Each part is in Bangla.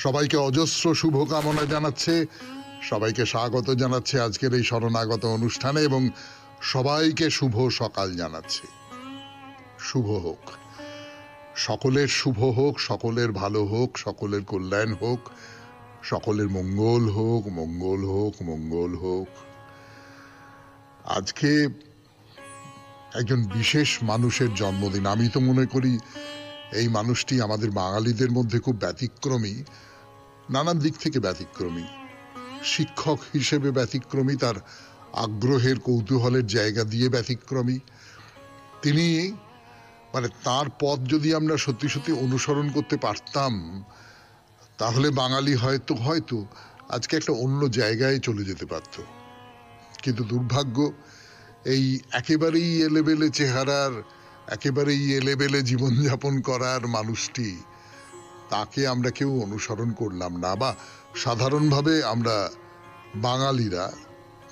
সবাইকে অজস্র শুভকামনা জানাচ্ছে, সবাইকে স্বাগত জানাচ্ছে আজকের এই শরণাগত অনুষ্ঠানে এবং সবাইকে শুভ সকাল জানাচ্ছে। শুভ হোক, সকলের শুভ হোক, সকলের ভালো হোক, সকলের কল্যাণ হোক, সকলের মঙ্গল হোক, মঙ্গল হোক, মঙ্গল হোক। আজকে একজন বিশেষ মানুষের জন্মদিন। আমি তো মনে করি এই মানুষটি আমাদের বাঙালিদের মধ্যে খুব ব্যতিক্রমী, নানান দিক থেকে ব্যতিক্রমী। শিক্ষক হিসেবে ব্যতিক্রমী, তার আগ্রহের কৌতূহলের জায়গা দিয়ে ব্যতিক্রমী। তিনি তার পথ যদি আমরা সত্যি সত্যি অনুসরণ করতে পারতাম তাহলে বাঙালি হয়তো আজকে একটা অন্য জায়গায় চলে যেতে পারত। কিন্তু দুর্ভাগ্য, এই একেবারেই এলেবেলে চেহারার, একেবারেই এলেবেলে জীবনযাপন করার মানুষটি, তাকে আমরা কেউ অনুসরণ করলাম না, বা সাধারণভাবে আমরা বাঙালিরা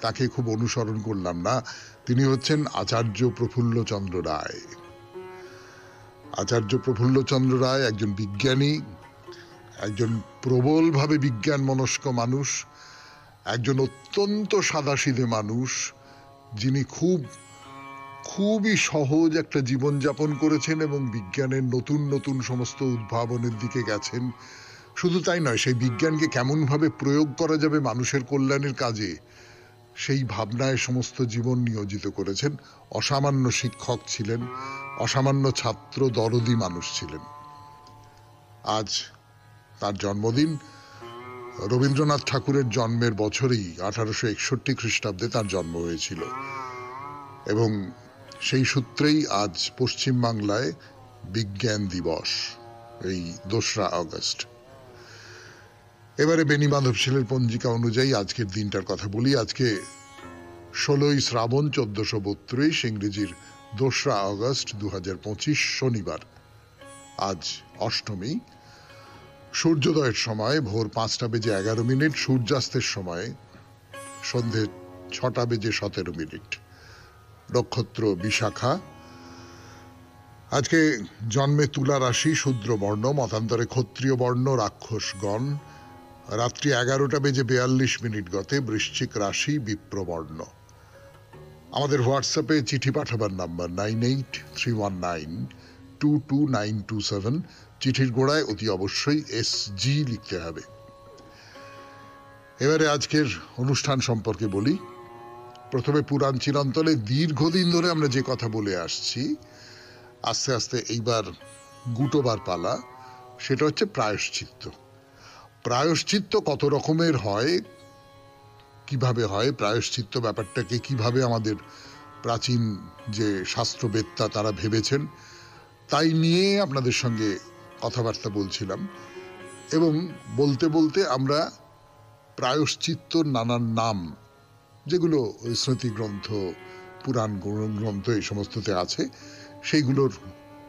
তাকে খুব অনুসরণ করলাম না। তিনি হচ্ছেন আচার্য প্রফুল্লচন্দ্র রায়। আচার্য প্রফুল্লচন্দ্র রায় একজন বিজ্ঞানী, একজন প্রবলভাবে বিজ্ঞান মনস্ক মানুষ, একজন অত্যন্ত সাদাসিধে মানুষ, যিনি খুবই সহজ একটা জীবনযাপন করেছেন এবং বিজ্ঞানের নতুন নতুন সমস্ত উদ্ভাবনের দিকে গেছেন। শুধু তাই নয়, সেই বিজ্ঞানকে কেমনভাবে প্রয়োগ করা যাবে মানুষের কল্যাণের কাজে, সেই ভাবনায় সমস্ত জীবন নিয়োজিত করেছেন। অসামান্য শিক্ষক ছিলেন, অসামান্য ছাত্র দরদি মানুষ ছিলেন। আজ তার জন্মদিন। রবীন্দ্রনাথ ঠাকুরের জন্মের বছরেই 1861 খ্রিস্টাব্দে তার জন্ম হয়েছিল এবং সেই সূত্রেই আজ পশ্চিমবাংলায় বিজ্ঞান দিবস, এই 2রা আগস্ট। এবারে বেণী মাধবশীলের পঞ্জিকা অনুযায়ী আজকের দিনটার কথা বলি। আজকে 16ই শ্রাবণ 1432, ইংরেজির 2রা আগস্ট 2025, শনিবার। আজ অষ্টমী। সূর্যোদয়ের সময় ভোর 5:11, সূর্যাস্তের সময় সন্ধে 6:17। নক্ষত্র বিশাখা। আজকে জন্মে তুলা রাশি, শূদ্র বর্ণ, মতান্তরে ক্ষত্রিয় বর্ণ, রাক্ষসগণ। রাত্রি 11:42 গতে বৃশ্চিক রাশি, বিপ্রবর্ণ। আমাদের হোয়াটসঅ্যাপে চিঠি পাঠাবার নাম্বার 9831922927। চিঠির গোড়ায় অতি অবশ্যই SG লিখতে হবে। এবারে আজকের অনুষ্ঠান সম্পর্কে বলি। প্রথমে পুরাণ চিরন্তলে দীর্ঘদিন ধরে আমরা যে কথা বলে আসছি, আস্তে আস্তে এইবার গুটোবার পালা। সেটা হচ্ছে প্রায়শ্চিত্ত। প্রায়শ্চিত্ত কত রকমের হয়, কিভাবে হয়, প্রায়শ্চিত্ত ব্যাপারটাকে কিভাবে আমাদের প্রাচীন যে শাস্ত্রবেত্তা তারা ভেবেছেন, তাই নিয়ে আপনাদের সঙ্গে কথাবার্তা বলছিলাম। এবং বলতে বলতে আমরা প্রায়শ্চিত্তর নানান নাম, যেগুলো স্মৃতিগ্রন্থ, পুরাণ গ্রন্থ এই সমস্ততে আছে, সেইগুলোর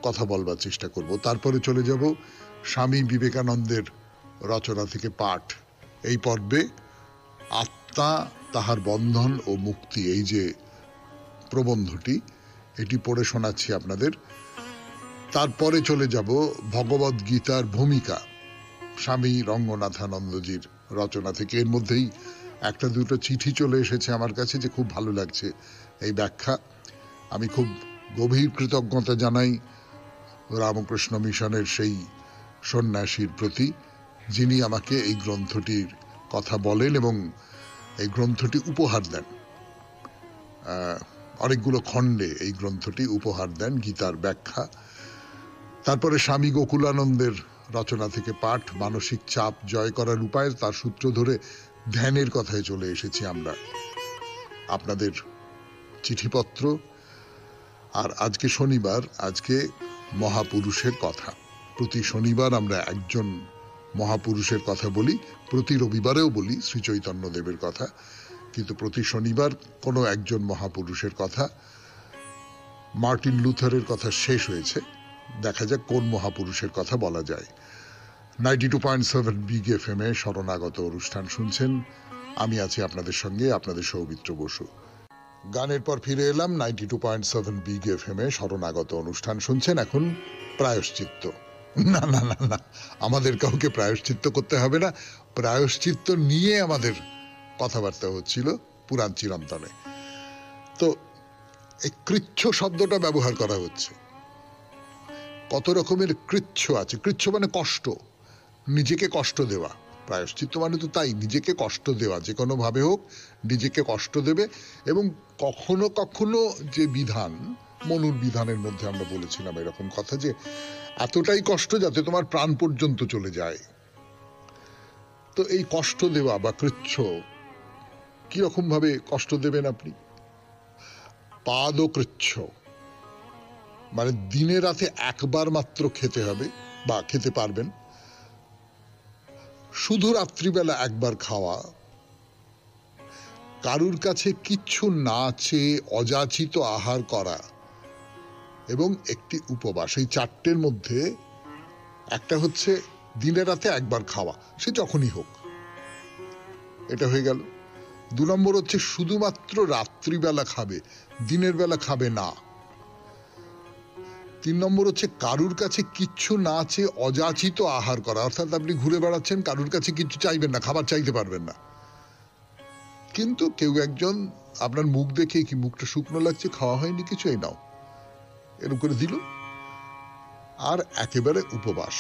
কথা বলবার চেষ্টা করব। তারপরে চলে যাব স্বামী বিবেকানন্দের রচনা থেকে পাঠ। এই পর্বে আত্মা, তাহার বন্ধন ও মুক্তি, এই যে প্রবন্ধটি, এটি পড়ে শোনাচ্ছি আপনাদের। তারপরে চলে যাব ভগবদ গীতার ভূমিকা, স্বামী রঙ্গনাথানন্দজির রচনা থেকে। এর মধ্যেই একটা দুটো চিঠি চলে এসেছে আমার কাছে, যে খুব ভালো লাগছে এই ব্যাখ্যা। আমি খুব গভীর কৃতজ্ঞতা জানাই রামকৃষ্ণ মিশনের সেই সন্ন্যাসীর প্রতি, যিনি আমাকে এই গ্রন্থটির কথা বলেন এবং এই গ্রন্থটি উপহার দেন। অনেকগুলো খণ্ডে এই গ্রন্থটি উপহার দেন, গীতার ব্যাখ্যা। তারপরে স্বামী গোকুলানন্দের রচনা থেকে পাঠ, মানসিক চাপ জয় করার উপায়। তার সূত্র ধরে ধ্যানের কথায় চলে এসেছি আমরা, আপনাদের চিঠিপত্র। আর আজকে শনিবার, আজকে মহাপুরুষের কথা। প্রতি শনিবার আমরা একজন মহাপুরুষের কথা বলি, প্রতি রবিবারেও বলি শ্রী চৈতন্যদেবের কথা, কিন্তু প্রতি শনিবার কোনো একজন মহাপুরুষের কথা। মার্টিন লুথারের কথা শেষ হয়েছে, দেখা যাক কোন মহাপুরুষের কথা বলা যায়। 92.7 বিগ FM এ শরণাগত অনুষ্ঠান শুনছেন। আমি আছি আপনাদের সঙ্গে, আপনাদের সৌমিত্র বসু। গানের পর ফিরে এলাম। 92.7 বিগ FM এ শরণাগত অনুষ্ঠান শুনছেন। এখন প্রায়শ্চিত্ত, না না না না, আমাদের কাউকে প্রায়শ্চিত্ত করতে হবে না। প্রায়শ্চিত্ত নিয়ে আমাদের কথাবার্তা হচ্ছিল পুরাণ চিরন্তনে। তো এই কৃচ্ছ শব্দটা ব্যবহার করা হচ্ছে। কত রকমের কৃচ্ছ আছে। কৃচ্ছ মানে কষ্ট, নিজেকে কষ্ট দেওয়া। প্রায়শ্চিত্ত মানে তো তাই, নিজেকে কষ্ট দেওয়া, যে কোনো ভাবে হোক নিজেকে কষ্ট দেবে। এবং কখনো কখনো যে বিধান, মনুর বিধানের মধ্যে আমরা বলেছিলাম এরকম কথা, যে এতটাই কষ্ট যাতে তোমার প্রাণ পর্যন্ত চলে যায়। তো এই কষ্ট দেওয়া বা কৃচ্ছ, কিরকম ভাবে কষ্ট দেবেন আপনি? পাদকৃচ্ছ মানে দিনে রাতে একবার মাত্র খেতে হবে বা খেতে পারবেন, শুধু রাত্রিবেলা একবার খাওয়া, কারুর কাছে কিচ্ছু না চেয়ে অযাচিত আহার করা, এবং একটি উপবাস। এই চারটের মধ্যে একটা হচ্ছে দিনে রাতে একবার খাওয়া, সে যখনই হোক, এটা হয়ে গেল। 2 নম্বর হচ্ছে শুধুমাত্র রাত্রিবেলা খাবে, দিনের বেলা খাবে না। 3 নম্বর হচ্ছে কারুর কাছে কিচ্ছু না চেয়ে অযাচিত আহার করা, অর্থাৎ আপনি ঘুরে বেড়াচ্ছেন, কারুর কাছে কিচ্ছু চাইবেন না, খাবার চাইতে পারবেন না, কিন্তু কেউ একজন আপনার মুখ দেখে, কি মুখটা শুকনো লাগছে, খাওয়া হয়নি কিছু, এই নাও, এরকম করে দিল। আর একেবারে উপবাস।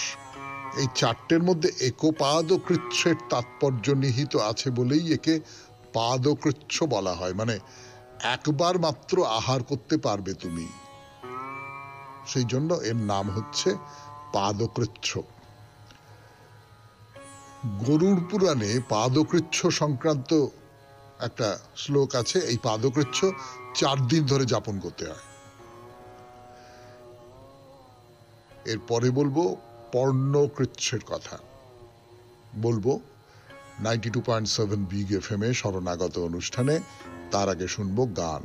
এই চারটের মধ্যে একপাদকৃচ্ছের তাৎপর্য নিহিত আছে বলেই একে পাদকৃচ্ছ বলা হয়, মানে একবার মাত্র আহার করতে পারবে তুমি, সেই জন্য এর নাম হচ্ছে পাদকৃচ্ছ। গরুড় পুরাণে পাদকৃচ্ছ সংক্রান্ত একটা শ্লোক আছে। এই পাদকৃচ্ছ 4 দিন ধরে যাপন করতে হয়। এরপরে বলবো পর্ণকৃচ্ছের কথা, বলবো 92.7 বিগ FM এ শরণাগত অনুষ্ঠানে। তার আগে শুনবো গান।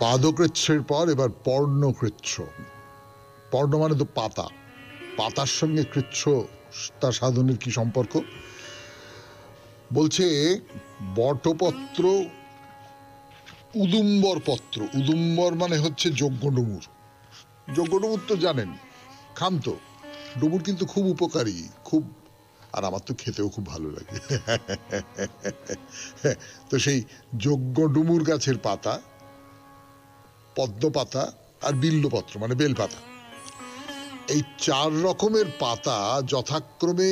পাদকৃচ্ছের পর এবার পর্ণকৃচ্ছ। পর্ণ মানে তো পাতা, পাতার সঙ্গে কৃচ্ছ তার সাধনের কি সম্পর্ক? বলছে বটপত্র, উদুম্বর পত্র। উদুম্বর মানে হচ্ছে যজ্ঞ ডুমুর। যজ্ঞ ডুমুর তো জানেন, খান তো। ডুমুর কিন্তু খুব উপকারী, খুব, আর আমার তো খেতেও খুব ভালো লাগে। তো সেই যজ্ঞ ডুমুর গাছের পাতা, পদ্ম পাতা আর বিল্লপত্র মানে বেলপাতা, এই 4 রকমের পাতা যথাক্রমে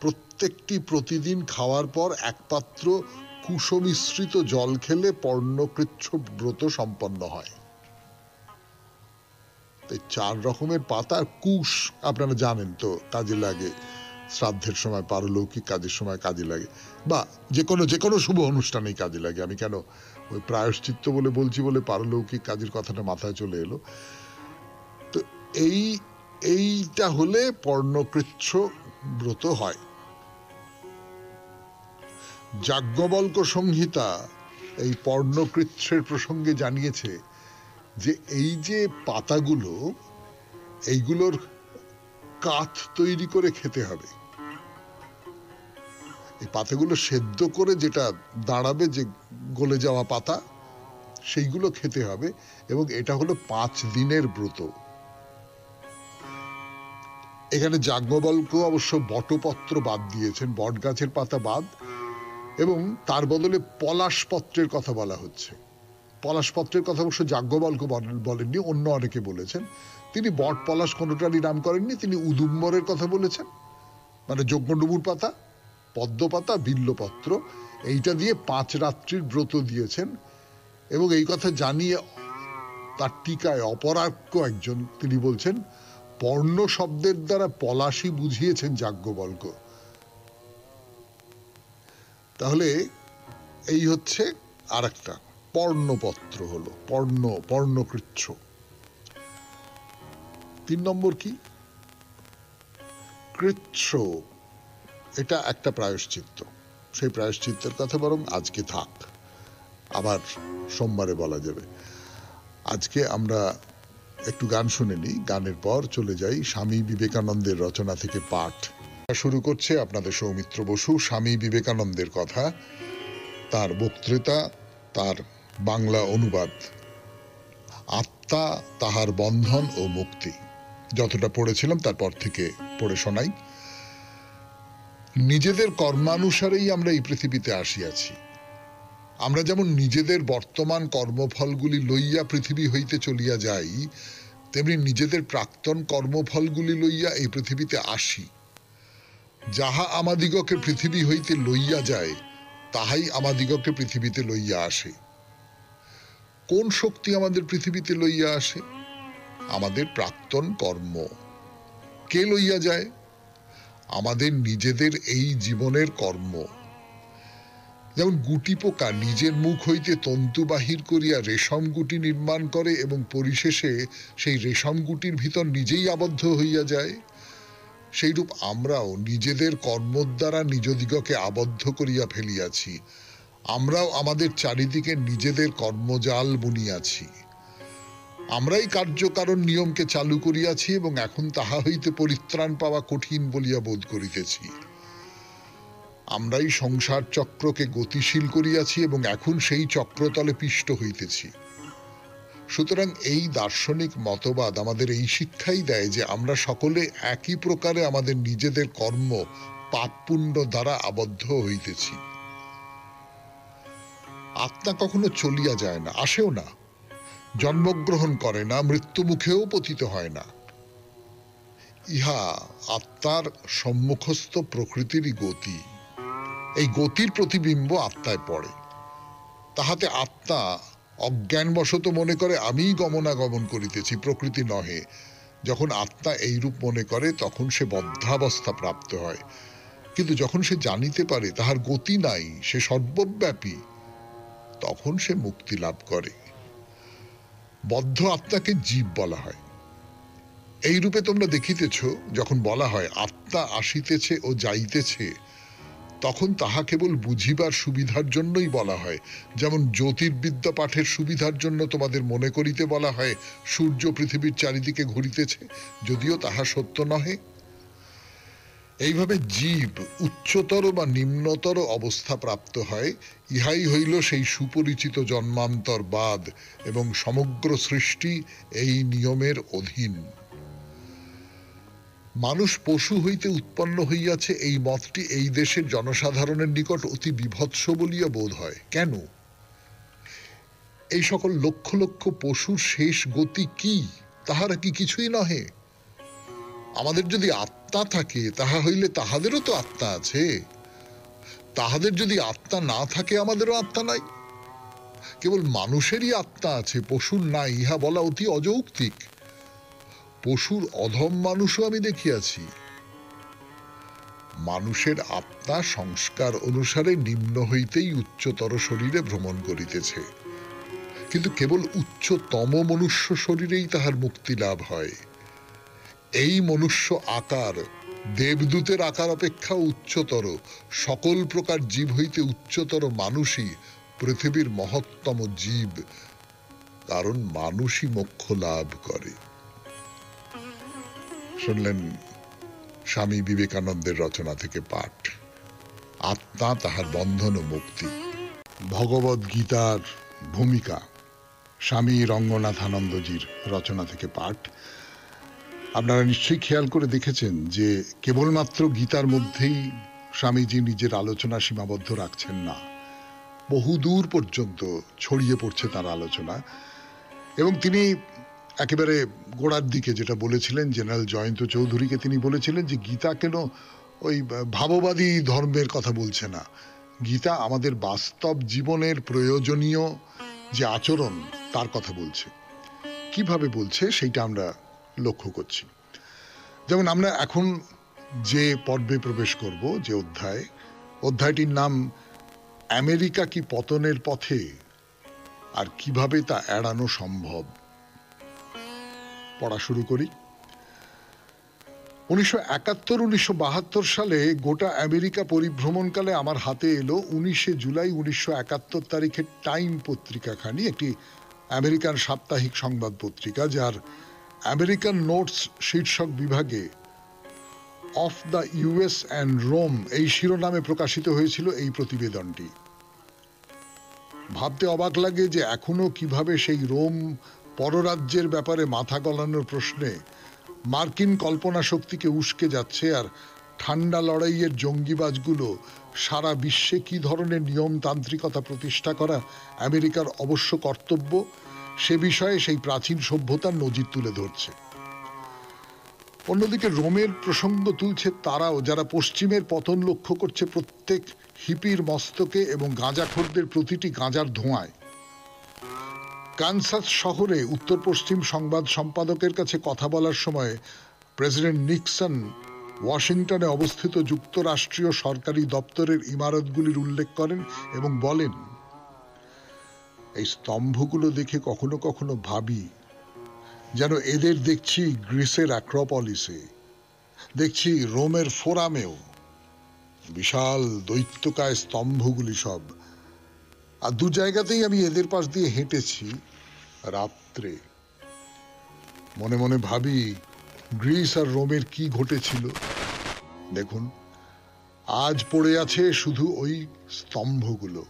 প্রত্যেকটি প্রতিদিন খাওয়ার পর 1 পাত্র কুসমিশ্রিত জল খেলে পর্ণকৃচ্ছ ব্রত সম্পন্ন হয়। 4 রকমের পাতা। কুশ আপনারা জানেন তো, কাজে লাগে, শ্রাদ্ধের সময়, পারলৌকিক কাজের সময় কাজে লাগে, বা যে কোনো শুভ অনুষ্ঠানেই কাজে লাগে। আমি কেন ওই প্রায়শ্চিত্ত বলে বলছি বলে পারলৌকিক কাজের কথাটা মাথায় চলে এলো। তো এইটা হলে পর্ণকৃচ্ছ ব্রত হয়। যাজ্ঞবল্ক্য সংহিতা এই পর্ণকৃচ্ছের প্রসঙ্গে জানিয়েছে যে এই যে পাতাগুলো, এইগুলোর কাঠ তৈরি করে খেতে হবে। এই পাতাগুলো সেদ্ধ করে যেটা দাঁড়াবে, যে গলে যাওয়া পাতা, সেইগুলো খেতে হবে। এবং এটা হলো 5 দিনের ব্রত। এখানে যাজ্ঞবল্ক্য অবশ্য বটপত্র বাদ দিয়েছেন, বট গাছের পাতা বাদ, এবং তার বদলে পলাশপত্রের কথা বলা হচ্ছে। পলাশপত্রের কথা অবশ্য যাজ্ঞবল্ক্য বলেননি, অন্য অনেকে বলেছেন। তিনি বট পলাশ কোনোটারই নাম করেননি, তিনি উদুম্বরের কথা বলেছেন, মানে যজ্ঞডুমুর পাতা, পদ্ম পাতা, বিল্লপত্র, এইটা দিয়ে 5 রাত্রির ব্রত দিয়েছেন। এবং এই কথা জানিয়ে তার টিকায় অপরার্ক্য একজন, তিনি বলছেন পর্ণ শব্দের দ্বারা পলাশই বুঝিয়েছেন যাজ্ঞবল্ক্য। তাহলে এই হচ্ছে আর একটা পর্ণপত্র, হলো পর্ণকৃচ্ছ। 3 নম্বর কি? কৃচ্ছ। এটা একটা প্রায়শ্চিত্ত। সেই প্রায়শ্চিত্তের কথা বরং আজকে থাক, আবার সোমবারে বলা যাবে। আজকে আমরা একটু গান শুনে নিই, গানের পর চলে যাই স্বামী বিবেকানন্দের রচনা থেকে পাঠ। শুরু করছে আপনাদের সৌমিত্র বসু স্বামী বিবেকানন্দের কথা, তার বক্তৃতা, তার বাংলা অনুবাদ, আত্মা, তাহার বন্ধন ও মুক্তি। যতটা পড়েছিলাম তারপর থেকে পড়ে শোনাই। নিজেদের কর্মানুসারেই আমরা এই পৃথিবীতে আসিয়াছি। আমরা যেমন নিজেদের বর্তমান কর্মফলগুলি লইয়া পৃথিবী হইতে চলিয়া যাই, তেমনি নিজেদের প্রাক্তন কর্মফলগুলি লইয়া এই পৃথিবীতে আসি। যাহা আমাদিগকে পৃথিবী হইতে লইয়া যায়, তাহাই আমাদিগকে পৃথিবীতে লইয়া আসে। কোন শক্তি আমাদের পৃথিবীতে লইয়া আসে? আমাদের প্রাক্তন কর্ম। কে লইয়া যায়? আমাদের নিজেদের এই জীবনের কর্ম। যেমন গুটি পোকা নিজের মুখ হইতে তন্তু বাহির করিয়া রেশম গুটি নির্মাণ করে এবং পরিশেষে সেই রেশম গুটির ভিতর নিজেই আবদ্ধ হইয়া যায়, সেইরূপ আমরাও নিজেদের কর্ম দ্বারা নিজদিগকে আবদ্ধ করিয়া ফেলিয়াছি। আমরাও আমাদের চারিদিকে নিজেদের কর্মজাল বুনিয়াছি। আমরাই কার্যকারণ নিয়মকে চালু করিয়াছি এবং এখন তাহা হইতে পরিত্রাণ পাওয়া কঠিন বলিয়া বোধ করিতেছি। আমরাই সংসার চক্রকে গতিশীল করিয়াছি এবং এখন সেই চক্রতলে পিষ্ট হইতেছি। সুতরাং এই দার্শনিক মতবাদ আমাদের এই শিক্ষাই দেয় যে আমরা সকলে একই প্রকারে আমাদের নিজেদের কর্ম পাপ পুণ্য দ্বারা আবদ্ধ হইতেছি। আত্মা কখনো চলিয়া যায় না, আসেও না, জন্মগ্রহণ করে না, মৃত্যু মুখেও পতিত হয় না। ইহা আত্মার সম্মুখস্থ প্রকৃতিরই গতি। এই গতির প্রতিবিম্ব আত্মায় পড়ে। তাহাতে আত্মা অজ্ঞানবশত মনে করে আমিই গমনাগমন করিতেছি, প্রকৃতি নহে। যখন আত্মা এইরূপ মনে করে তখন সে বদ্ধাবস্থা প্রাপ্ত হয়। কিন্তু যখন সে জানিতে পারে তাহার গতি নাই, সে সর্বব্যাপী, তখন সে মুক্তি লাভ করে। বদ্ধ আত্মাকে জীব বলা হয়। এই রূপে তোমরা দেখিতেছ, যখন বলা হয় আত্মা আসিতেছে ও যাইতেছে, তখন তাহা কেবল বুঝিবার সুবিধার জন্যই বলা হয়। যেমন জ্যোতির্বিদ্যা পাঠের সুবিধার জন্য তোমাদের মনে করিতে বলা হয় সূর্য পৃথিবীর চারিদিকে ঘুরিতেছে, যদিও তাহা সত্য নহে। এইভাবে জীব উচ্চতর বা নিম্নতর অবস্থা প্রাপ্ত হয়। ইহাই হইল সেই সুপরিচিত জন্মান্তরবাদ এবং সমগ্র সৃষ্টি এই নিয়মের অধীন। মানুষ পশু হইতে উৎপন্ন হইয়াছে, এই মতটি এই দেশের জনসাধারণের নিকট অতি বিভৎস বলিয়া বোধ হয়। কেন? এই সকল লক্ষ লক্ষ পশুর শেষ গতি কি? তাহারা কি কিছুই নহে? আমাদের যদি আত্মা থাকে, তাহা হইলে তাহাদেরও তো আত্মা আছে। তাহাদের যদি আত্মা না থাকে, আমাদেরও আত্মা নাই। কেবল মানুষেরই আত্মা আছে, পশুর নাই, ইহা বলা অতি অযৌক্তিক। পশুর অধম মানুষও আমি দেখিয়াছি। মানুষের আত্মা সংস্কার অনুসারে নিম্ন হইতেই উচ্চতর শরীরে ভ্রমণ করিতেছে, কিন্তু কেবল উচ্চতম মনুষ্য শরীরেই তাহার মুক্তি লাভ হয়। এই মনুষ্য আকার দেবদূতের আকার অপেক্ষা উচ্চতর। সকল প্রকার জীব হইতে উচ্চতর মানুষই পৃথিবীর মহত্তম জীব, কারণ মানুষই মোক্ষ লাভ করে। শুনলেন স্বামী বিবেকানন্দের রচনা থেকে পাঠ, আত্মা তাহার বন্ধন ও মুক্তি। ভগবদ গীতার ভূমিকা, স্বামী রঙ্গনাথানন্দজির রচনা থেকে পাঠ। আপনারা নিশ্চয়ই খেয়াল করে দেখেছেন যে কেবলমাত্র গীতার মধ্যেই স্বামীজি নিজের আলোচনা সীমাবদ্ধ রাখছেন না, বহুদূর পর্যন্ত ছড়িয়ে পড়ছে তার আলোচনা। এবং তিনি একেবারে গোড়ার দিকে যেটা বলেছিলেন, জেনারেল জয়ন্ত চৌধুরীকে তিনি বলেছিলেন যে গীতা কেন ওই ভাববাদী ধর্মের কথা বলছে না, গীতা আমাদের বাস্তব জীবনের প্রয়োজনীয় যে আচরণ তার কথা বলছে। কিভাবে বলছে সেইটা আমরা লক্ষ্য করছি। যেমন আমরা এখন যে পর্বে প্রবেশ করব, যে অধ্যায়টির নাম আমেরিকা কি পতনের পথে আর কিভাবে তা এড়ানো সম্ভব। পড়া শুরু করি। 1971-1972 সালে গোটা আমেরিকা পরিভ্রমণকালে আমার হাতে এলো 19 জুলাই 1971 তারিখের টাইম পত্রিকাখানি, একটি আমেরিকান সাপ্তাহিক সংবাদ পত্রিকা, যার আমেরিকান নোটস শীর্ষক বিভাগে of the US and Rome এই শিরোনামে প্রকাশিত হয়েছিল এই প্রতিবেদনটি। ভাবতে অবাক লাগে যে এখনো কিভাবে সেই রোম পররাজ্যের ব্যাপারে মাথা গলানোর প্রশ্নে মার্কিন কল্পনা শক্তিকে উস্কে যাচ্ছে, আর ঠান্ডা লড়াইয়ের জঙ্গিবাজগুলো সারা বিশ্বে কি ধরনের নিয়মতান্ত্রিকতা প্রতিষ্ঠা করা আমেরিকার অবশ্য কর্তব্য, সে বিষয়ে সেই প্রাচীন সভ্যতার নজির তুলে ধরছে। অন্যদিকে রোমের প্রসঙ্গ তুলছে তারাও, যারা পশ্চিমের পতন লক্ষ্য করছে প্রত্যেক হিপির মস্তকে এবং গাঁজাখোরদের প্রতিটি গাঁজার ধোঁয়ায়। কানসাস শহরে উত্তর পশ্চিম সংবাদ সম্পাদকের কাছে কথা বলার সময় প্রেসিডেন্ট নিক্সন ওয়াশিংটনে অবস্থিত যুক্তরাষ্ট্রীয় সরকারি দপ্তরের ইমারতগুলির উল্লেখ করেন এবং বলেন, এই স্তম্ভগুলো দেখে কখনো কখনো ভাবি যেন এদের দেখছি গ্রিসের অ্যাক্রোপলিসে, দেখছি রোমের ফোরামেও। বিশাল দৈত্যকায় স্তম্ভগুলি সব। আর দু জায়গাতেই আমি এদের পাশ দিয়ে হেঁটেছি রাত্রে। মনে মনে ভাবি গ্রিস আর রোমের কি ঘটেছিল। দেখুন, আজ পড়ে আছে শুধু ওই স্তম্ভগুলো।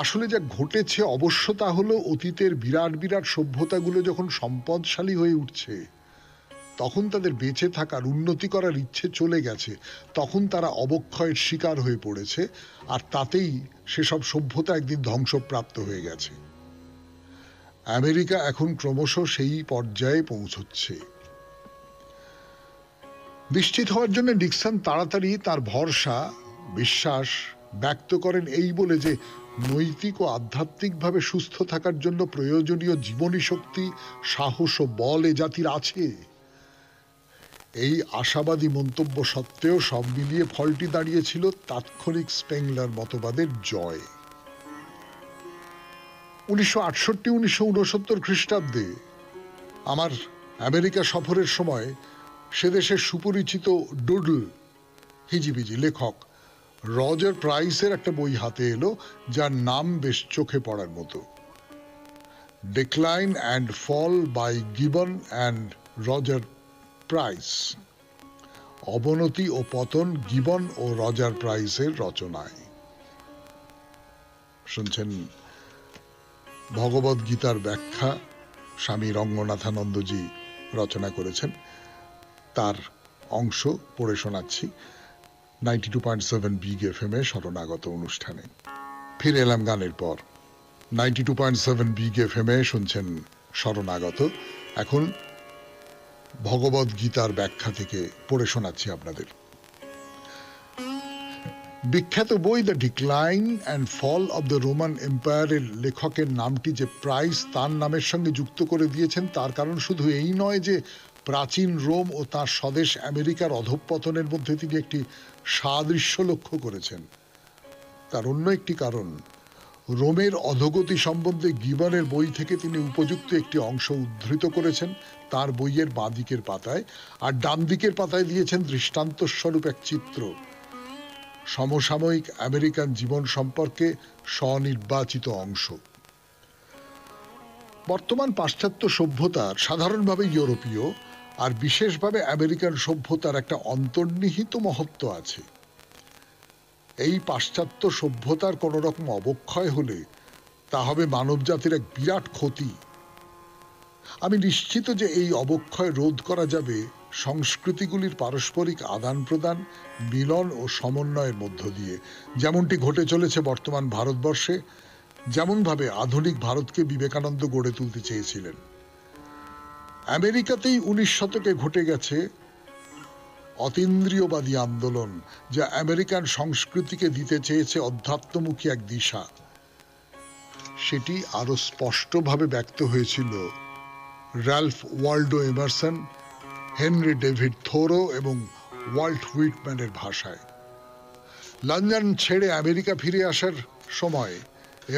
আসলে যা ঘটেছে অবশ্য তা হলো অতীতের বিরাট বিরাট সভ্যতাগুলো যখন সম্পদশালী হয়ে উঠছে, তখন তাদের বেঁচে থাকার, উন্নতি করার ইচ্ছে চলে গেছে, তখন তারা অবক্ষয়ের শিকার হয়ে পড়েছে, আর তাতেই সেসব সভ্যতা একদিন ধ্বংসপ্রাপ্ত হয়ে গেছে। আমেরিকা এখন ক্রমশ সেই পর্যায়ে পৌঁছচ্ছে। নিশ্চিত হওয়ার জন্য নিক্সন তাড়াতাড়ি তার ভরসা, বিশ্বাস ব্যক্ত করেন এই বলে যে নৈতিক ও আধ্যাত্মিকভাবে সুস্থ থাকার জন্য প্রয়োজনীয় জীবনী শক্তি, সাহস ও বল এ জাতির আছে। এই আশাবাদী মন্তব্য সত্ত্বেও সব মিলিয়ে ফলটি দাঁড়িয়েছিল তাৎক্ষণিক স্পেংলার মতবাদের জয়। 1968-1969 খ্রিস্টাব্দে আমার আমেরিকা সফরের সময় সে দেশের সুপরিচিত ডুডল হিজিবিজি লেখক রজার প্রাইসের একটা বই হাতে এলো, যার নাম বেশ চোখে পড়ার মতো, decline and fall by Gibbon and Roger Price. অবনতি ও পতন গিবন ও রজার প্রাইসের রচনায়। শুনছেন ভগবদ গীতার ব্যাখ্যা স্বামী রঙ্গনাথানন্দজি রচনা করেছেন, তার অংশ পড়ে শোনাচ্ছি 92.7 বিগ এফএম এ শরণাগত অনুষ্ঠানে। ফিরে এলাম গানের পর। 92.7 বিগ এফএম এ শুনছেন শরণাগত। এখন ভগবদ গীতার ব্যাখ্যা থেকে পড়ে শোনাচ্ছি আপনাদের। বিখ্যাত বই the decline and fall of the Roman এম্পায়ারের লেখকের নামটি যে প্রাইস তার নামের সঙ্গে যুক্ত করে দিয়েছেন, তার কারণ শুধু এই নয় যে প্রাচীন রোম ও তার স্বদেশ আমেরিকার অধঃপতনের মধ্যে তিনি একটি সাদৃশ্য লক্ষ্য করেছেন। তার অন্য একটি কারণ, রোমের অধোগতি সম্বন্ধে গিবনের বই থেকে তিনি উপযুক্ত একটি অংশ উদ্ধৃত করেছেন তার বইয়ের বাঁ দিকের পাতায়, আর ডান দিকের পাতায় দিয়েছেন দৃষ্টান্তস্বরূপ এক চিত্র, সমসাময়িক আমেরিকান জীবন সম্পর্কে স্বনির্বাচিত অংশ। বর্তমান পাশ্চাত্য সভ্যতার, সাধারণভাবে ইউরোপীয় আর বিশেষভাবে আমেরিকান সভ্যতার একটা অন্তর্নিহিত মহত্ব আছে। এই পাশ্চাত্য সভ্যতার কোন রকম অবক্ষয় হলে তা হবে মানবজাতির এক বিরাট ক্ষতি। আমি নিশ্চিত যে এই অবক্ষয় রোধ করা যাবে সংস্কৃতিগুলির পারস্পরিক আদান প্রদান, মিলন ও সমন্বয়ের মধ্য দিয়ে, যেমনটি ঘটে চলেছে বর্তমান ভারতবর্ষে, যেমনভাবে আধুনিক ভারতকে বিবেকানন্দ গড়ে তুলতে চেয়েছিলেন। আমেরিকাতেই 19 শতকে ঘটে গেছে অতীন্দ্রিয়বাদী আন্দোলন, যা আমেরিকান সংস্কৃতিকে দিতে চেয়েছে অধ্যাত্মমুখী এক দিশা। সেটি আরো স্পষ্টভাবে ব্যক্ত হয়েছিল Ralph Waldo Emerson, Henry David Thoreau এবং ওয়াল্ট হুইটম্যানের ভাষায়। লন্ডন ছেড়ে আমেরিকা ফিরে আসার সময়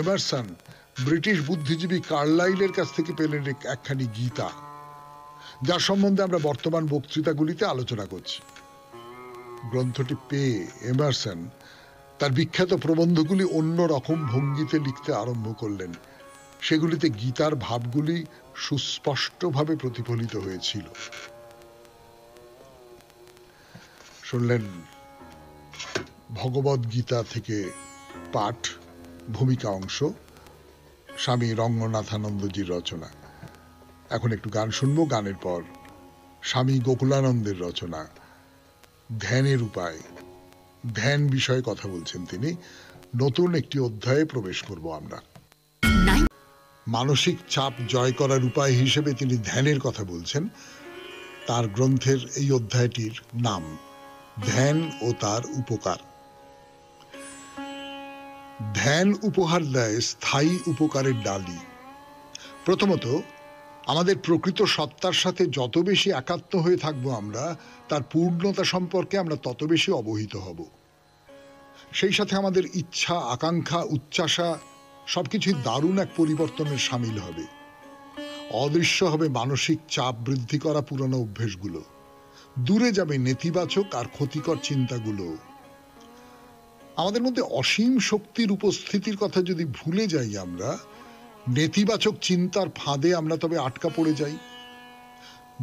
এমারসন ব্রিটিশ বুদ্ধিজীবী কার্লাইলের কাছ থেকে পেলেন একখানি গীতা, যার সম্বন্ধে আমরা বর্তমান বক্তৃতাগুলিতে আলোচনা করছি। গ্রন্থটি পেয়ে এমারসন তার বিখ্যাত প্রবন্ধগুলি অন্য রকম ভঙ্গিতে লিখতে আরম্ভ করলেন। সেগুলিতে গীতার ভাবগুলি সুস্পষ্টভাবে প্রতিফলিত হয়েছিল। শুনলেন ভগবদ গীতা থেকে পাঠ, ভূমিকা অংশ, স্বামী রঙ্গনাথানন্দজির রচনা। এখন একটু গান শুনবো, গানের পর স্বামী গোকুলানন্দের রচনা ধ্যানের উপায়, ধ্যান বিষয়ে কথা বলছেন তিনি। নতুন একটি অধ্যায়ে প্রবেশ করব আমরা। মানসিক চাপ জয় করার উপায় হিসেবে তিনি ধ্যানের কথা বলছেন। তার গ্রন্থের এই অধ্যায়টির নাম ধ্যান ও তার উপকার। ধ্যান উপহার দেয় স্থায়ী উপকারের ডালি। প্রথমত, আমাদের প্রকৃত সত্তার সাথে যত বেশি একাত্ম হয়ে থাকবো আমরা, তার পূর্ণতা সম্পর্কে আমরা তত বেশি অবহিত হব। সেই সাথে আমাদের ইচ্ছা, আকাঙ্ক্ষা, উচ্চাসা সবকিছুই দারুণ এক পরিবর্তনের সামিল হবে। অদৃশ্য হবে মানসিক চাপ বৃদ্ধি করা পুরনো অভ্যেসগুলো, দূরে যাবে নেতিবাচক আর ক্ষতিকর চিন্তাগুলো। আমাদের মধ্যে অসীম শক্তির উপস্থিতির কথা যদি ভুলে যাই আমরা, নেতিবাচক চিন্তার ফাঁদে আমরা তবে আটকা পড়ে যাই।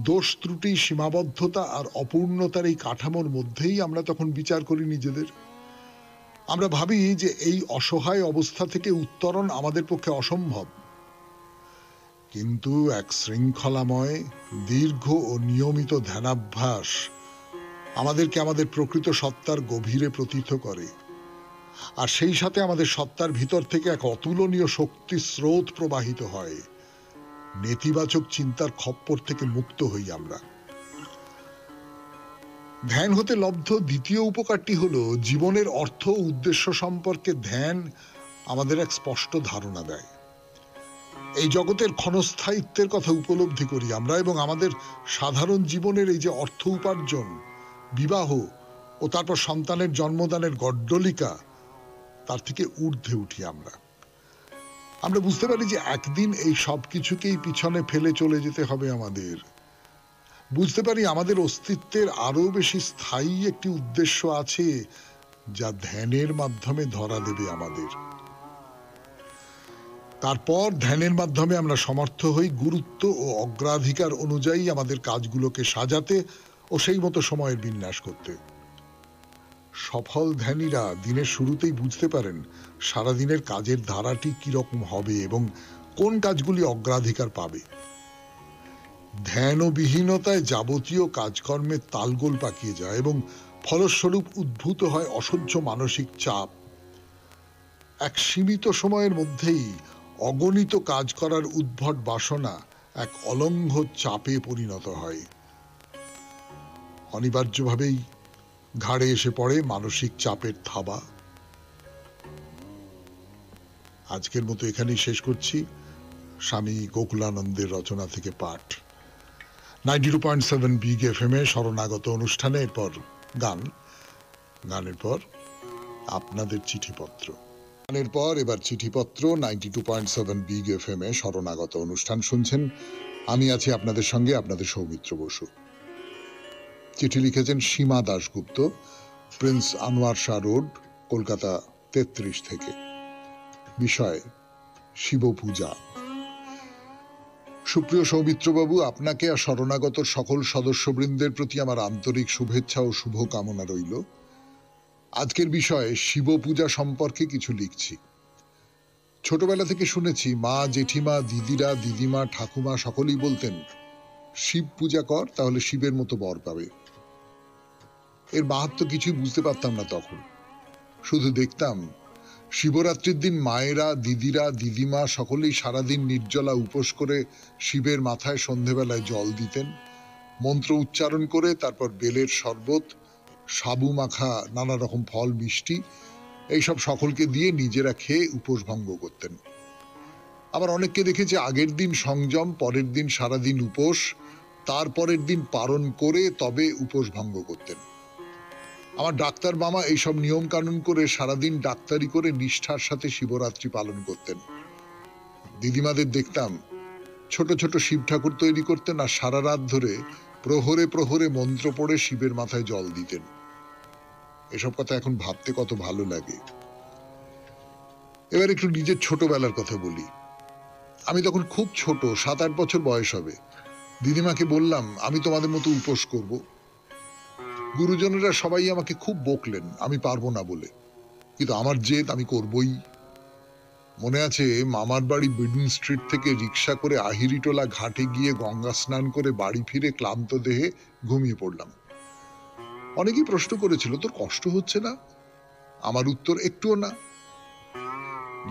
দোষ ত্রুটি, সীমাবদ্ধতা আর অপূর্ণতার এই কাঠামোর মধ্যেই আমরা তখন বিচার করি নিজেদের। আমরা ভাবি যে এই অসহায় অবস্থা থেকে উত্তরণ আমাদের পক্ষে অসম্ভব। কিন্তু এক শৃঙ্খলাময়, দীর্ঘ ও নিয়মিত ধ্যানাভ্যাস আমাদেরকে আমাদের প্রকৃত সত্তার গভীরে প্রতীত করে। আর সেই সাথে আমাদের সত্তার ভিতর থেকে এক অতুলনীয় শক্তি স্রোত প্রবাহিত হয়। নেতিবাচক চিন্তার খপ্পর থেকে মুক্ত হই আমরা। ধ্যান হতে লব্ধ দ্বিতীয় উপকারটি হলো, জীবনের অর্থ ও উদ্দেশ্য সম্পর্কে ধ্যান আমাদের এক স্পষ্ট ধারণা দেয়। এই জগতের ক্ষণস্থায়িত্বের কথা উপলব্ধি করি আমরা, এবং আমাদের সাধারণ জীবনের এই যে অর্থ উপার্জন, বিবাহ ও তারপর সন্তানের জন্মদানের গড্ডলিকা, তার থেকে ঊর্ধ্বে উঠি আমরা। আমরা বুঝতে পারি যে একদিন এই সব কিছুকেই পিছনে ফেলে চলে যেতে হবে আমাদের। বুঝতে পারি আমাদের অস্তিত্বের আরো বেশি স্থায়ী একটি উদ্দেশ্য আছে, যা ধ্যানের মাধ্যমে ধরা দেবে আমাদের। তারপর ধ্যানের মাধ্যমে আমরা সমর্থ হই গুরুত্ব ও অগ্রাধিকার অনুযায়ী আমাদের কাজগুলোকে সাজাতে ও সেই মতো সময়ের বিন্যাস করতে। সফল ধ্যানীরা দিনের শুরুতেই বুঝতে পারেন সারাদিনের কাজের ধারাটি কিরকম হবে এবং কোন কাজগুলি অগ্রাধিকার পাবে। ধ্যান ও বিহীনতায় যাবতীয় কাজকর্মের তালগোল পাকিয়ে যায় এবং ফলস্বরূপ উদ্ভূত হয় অসহ্য মানসিক চাপ। এক সীমিত সময়ের মধ্যেই অগণিত কাজ করার উদ্ভট বাসনা এক অলঙ্ঘ চাপে পরিণত হয়। অনিবার্যভাবেই ঘাড়ে এসে পড়ে মানসিক চাপের থাবা। আজকের মতো এখানেই শেষ করছি স্বামী গোকুলানন্দের রচনা থেকে পাঠ। 92.7 বিগ এফএম এ শরণাগত অনুষ্ঠানে এরপর গান, গানের পর আপনাদের চিঠিপত্র। গানের পর এবার চিঠিপত্র। 92.7 বিগ এফএম এ শরণাগত অনুষ্ঠান শুনছেন। আমি আছি আপনাদের সঙ্গে, আপনাদের সৌমিত্র বসু। চিঠি লিখেছেন সীমা দাশগুপ্ত, প্রিন্স আনোয়ার শাহ রোড, কলকাতা 33 থেকে। বিষয় শিব পূজা। সুপ্রিয় সৌমিত্রবাবু, আপনাকে আর শরণাগত সকল সদস্যবৃন্দের প্রতি আমার আন্তরিক শুভেচ্ছা ও শুভকামনা রইল। আজকের বিষয়ে শিব পূজা সম্পর্কে কিছু লিখছি। ছোটবেলা থেকে শুনেছি মা, জেঠিমা, দিদিরা, দিদিমা, ঠাকুমা সকলেই বলতেন, শিব পূজা কর, তাহলে শিবের মতো বর পাবে। এর মাহাত্ম্য কিছুই বুঝতে পারতাম না তখন। শুধু দেখতাম শিবরাত্রির দিন মায়েরা, দিদিরা, দিদিমা সকলেই সারাদিন নির্জলা উপোস করে শিবের মাথায় সন্ধেবেলায় জল দিতেন। মন্ত্র উচ্চারণ করে তারপর বেলের শরবত, সাবু মাখা নানা রকম ফল, মিষ্টি এইসব সকলকে দিয়ে নিজেরা খেয়ে উপোস ভঙ্গ করতেন। আবার অনেককে দেখেছি আগের দিন সংযম, পরের দিন সারাদিন উপোস, তারপরের দিন পারণ করে তবে উপোস ভঙ্গ করতেন। আমার ডাক্তার মামা এইসব নিয়ম কানুন করে সারাদিন ডাক্তারি করে নিষ্ঠার সাথে শিবরাত্রি পালন করতেন। দিদিমাদের দেখতাম ছোট ছোট শিব ঠাকুর তৈরি করতেন আর সারা রাত ধরে প্রহরে প্রহরে মন্ত্র পড়ে শিবের মাথায় জল দিতেন। এসব কথা এখন ভাবতে কত ভালো লাগে। এবার একটু নিজের ছোটবেলার কথা বলি। আমি তখন খুব ছোট, 7-8 বছর বয়স হবে। দিদিমাকে বললাম আমি তোমাদের মতো উপোস করব। গুরুজনেরা সবাই আমাকে খুব বকলেন আমি পারবো না বলে, কিন্তু আমার জেদ, আমি করবই। মনে আছে মামার বাড়ি বিডন স্ট্রিট থেকে রিক্সা করে আহিরিটোলা ঘাটে গিয়ে গঙ্গা স্নান করে বাড়ি ফিরে ক্লান্ত দেহে ঘুমিয়ে পড়লাম। অনেকেই প্রশ্ন করেছিল, তোর কষ্ট হচ্ছে না? আমার উত্তর, একটুও না।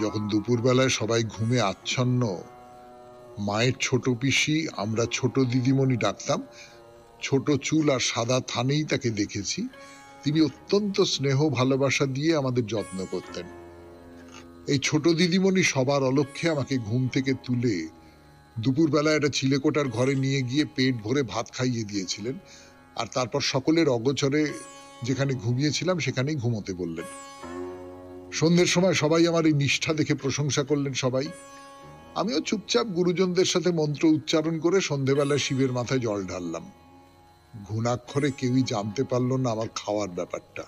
যখন দুপুরবেলায় সবাই ঘুমে আচ্ছন্ন, মায়ের ছোট পিসি, আমরা ছোট দিদিমণি ডাকতাম, ছোট চুল আর সাদা থানেই তাকে দেখেছি। তিনি অত্যন্ত স্নেহ ভালোবাসা দিয়ে আমাদের যত্ন করতেন। এই ছোট দিদিমণি সবার অলক্ষ্যে আমাকে ঘুম থেকে তুলে দুপুরবেলা একটা চিলেকোটার ঘরে নিয়ে গিয়ে পেট ভরে ভাত খাইয়ে দিয়েছিলেন, আর তারপর সকলের অগোচরে যেখানে ঘুমিয়েছিলাম সেখানেই ঘুমোতে বললেন। সন্ধ্যের সময় সবাই আমার এই নিষ্ঠা দেখে প্রশংসা করলেন সবাই। আমিও চুপচাপ গুরুজনদের সাথে মন্ত্র উচ্চারণ করে সন্ধেবেলায় শিবের মাথায় জল ঢাললাম। ঘুণাক্ষরে কেউই জানতে পারল না আমার খাওয়ার ব্যাপারটা।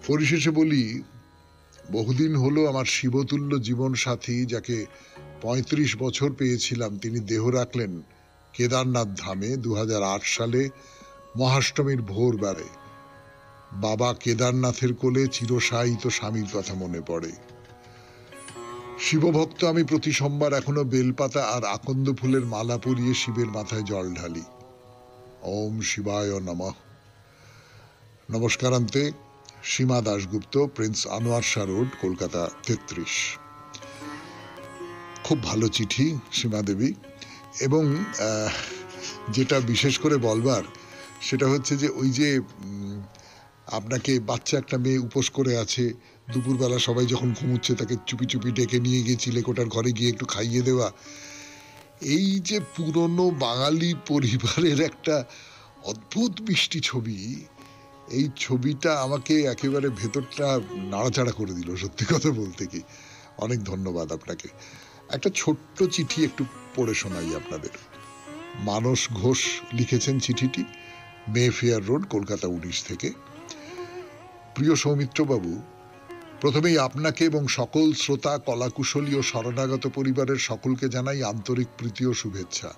পরিশেষে বলি, বহুদিন হলো আমার শিবতুল্য জীবন সাথী, যাকে ৩৫ বছর পেয়েছিলাম, তিনি দেহ রাখলেন কেদারনাথ ধামে ২০০৮ সালে মহাষ্টমীর ভোরবেলায়। বাবা কেদারনাথের কোলে চিরশায়িত স্বামীর কথা মনে পড়ে। শিবভক্ত আমি প্রতি সোমবার এখনো বেলপাতা আর আকন্দ ফুলের মালা পরিয়ে শিবের মাথায় জল ঢালি। ওম শিবায় নমঃ। নমস্কারান্তে, সীমা দাশগুপ্ত, প্রিন্স আনোয়ার শাহ রোড, কলকাতা ৩৩। খুব ভালো চিঠি সীমা দেবী। এবং যেটা বিশেষ করে বলবার সেটা হচ্ছে যে ওই যে আপনাকে বাচ্চা একটা মেয়ে উপোস করে আছে, দুপুরবেলা সবাই যখন ঘুমুচ্ছে তাকে চুপি চুপি ডেকে নিয়ে গিয়ে চিলেকোটার ঘরে গিয়ে একটু খাইয়ে দেওয়া, এই যে পুরনো বাঙালি পরিবারের একটা অদ্ভুত মিষ্টি ছবি, এই ছবিটা আমাকে একেবারে ভেতরটা নাড়াচাড়া করে দিল, সত্যি কথা বলতে কি। অনেক ধন্যবাদ আপনাকে। একটা ছোট্ট চিঠি একটু পড়ে শোনাই আপনাদের। মানস ঘোষ লিখেছেন চিঠিটি, মেফেয়ার রোড, কলকাতা ১৯ থেকে। প্রিয় সৌমিত্রবাবু, প্রথমেই আপনাকে এবং সকল শ্রোতা, কলাকুশলী ও শরণাগত পরিবারের সকলকে জানাই আন্তরিক প্রীতি ও শুভেচ্ছা।